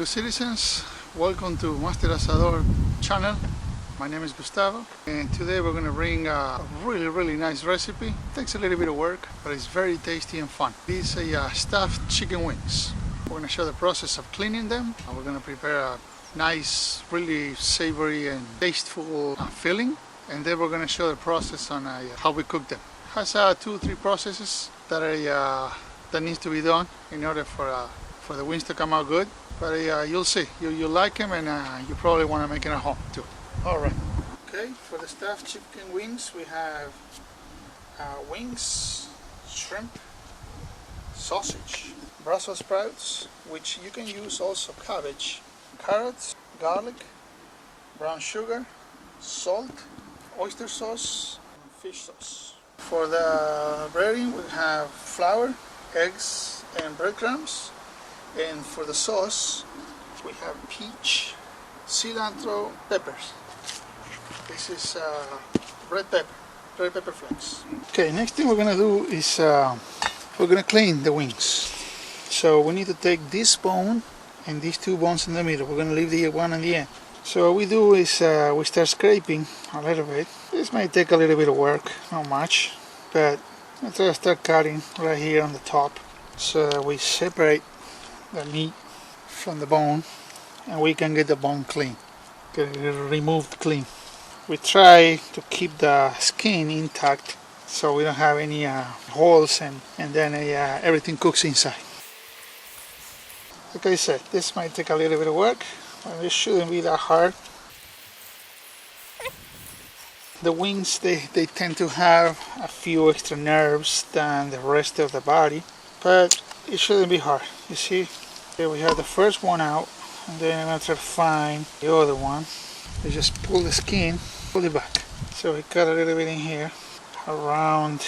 fellow citizens, welcome to Master Asador channel. My name is Gustavo, and today we're going to bring a really nice recipe. It takes a little bit of work, but it's very tasty and fun. These are stuffed chicken wings. We're going to show the process of cleaning them, and we're going to prepare a nice, really savory and tasteful filling, and then we're going to show the process on how we cook them. It has 2-3 processes that needs to be done in order for the wings to come out good. But you'll see, you'll like them, and you probably want to make it at home too. Alright, okay, for the stuffed chicken wings we have wings, shrimp, sausage, Brussels sprouts, which you can use also cabbage, carrots, garlic, brown sugar, salt, oyster sauce, and fish sauce. For the breading we have flour, eggs and breadcrumbs, and for the sauce we have peach, cilantro, peppers. This is red pepper flakes. Okay, next thing we're gonna do is we're gonna clean the wings. So we need to take this bone and these 2 bones in the middle. We're gonna leave the one on the end. So what we do is we start scraping a little bit. This may take a little bit of work, not much, but let's start cutting right here on the top, so that we separate the meat from the bone and we can get the bone clean, get it removed clean. We try to keep the skin intact so we don't have any holes, and then everything cooks inside. Like I said, this might take a little bit of work, but it shouldn't be that hard. The wings, they tend to have a few extra nerves than the rest of the body, but it shouldn't be hard. You see, here we have the first one out, and then I'm going to try to find the other one. We just pull the skin, pull it back. So we cut a little bit in here, around.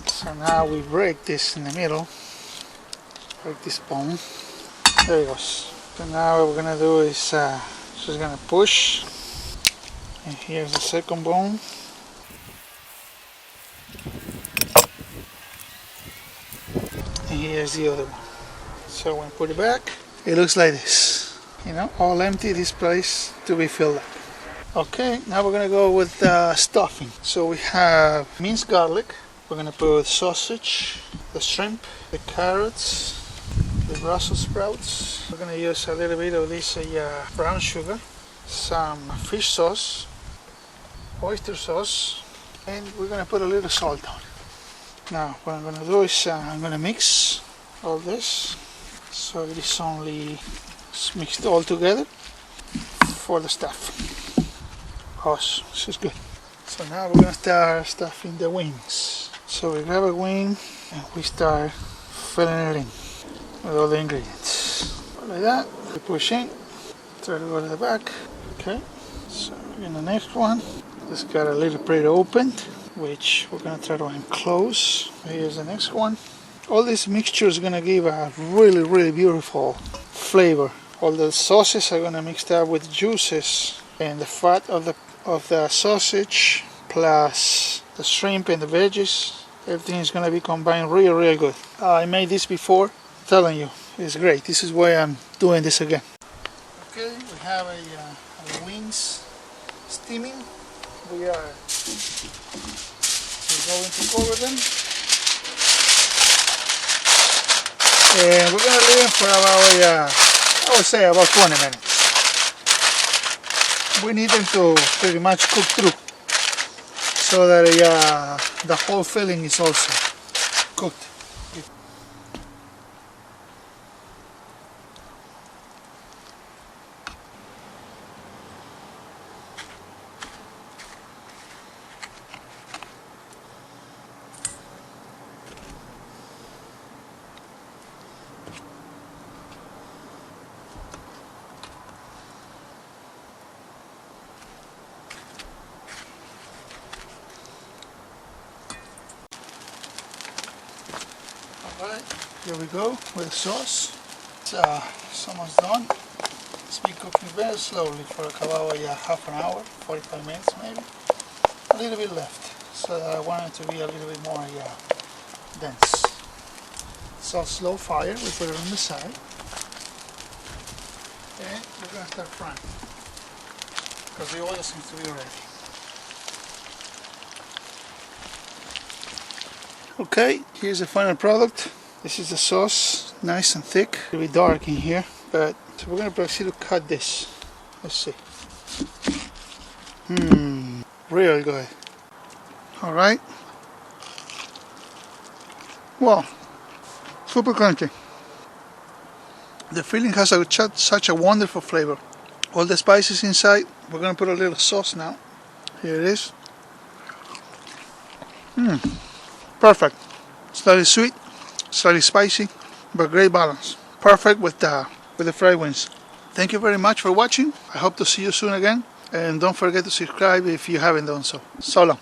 So now we break this in the middle, break this bone. There it goes. So now what we're going to do is just going to push, and here's the second bone. And here's the other one. So when we put it back, it looks like this. You know, all empty, this place to be filled up. Okay, now we're going to go with the stuffing. So we have minced garlic. We're going to put sausage, the shrimp, the carrots, the Brussels sprouts. We're going to use a little bit of this brown sugar, some fish sauce, oyster sauce, and we're going to put a little salt on. Now what I'm going to do is I'm going to mix all this so it is only mixed all together for the stuff. Oh, this is good. So now we're going to start stuffing the wings. So we grab a wing and we start filling it in with all the ingredients. Like that, we push in, try to go to the back. Okay, so in the next one, it's got a little bit opened, which we're going to try to enclose. Here's the next one. All this mixture is going to give a really beautiful flavor. All the sauces are going to mix up with juices and the fat of the sausage plus the shrimp and the veggies. Everything is going to be combined really good. I made this before, I'm telling you, it's great. This is why I'm doing this again. Okay, we have our wings steaming. We're going to cover them, and we're going to leave them for about I would say about 20 minutes. We need them to pretty much cook through, so that the whole filling is also cooked. Alright, here we go with the sauce. It's almost done. It's been cooking very slowly for about half an hour, 45 minutes maybe. A little bit left. so that I want it to be a little bit more dense. So slow fire, we put it on the side. And we're going to start frying because the oil seems to be ready. Okay, here's the final product. This is the sauce, nice and thick. It'll be dark in here, but so we're going to proceed to cut this. Let's see. Real good. All right. Well, super crunchy. The filling has such a wonderful flavor. All the spices inside. We're going to put a little sauce now. Here it is. Perfect. Slightly sweet, slightly spicy, but great balance. Perfect with the fried wings. Thank you very much for watching. I hope to see you soon again. And don't forget to subscribe if you haven't done so. So long.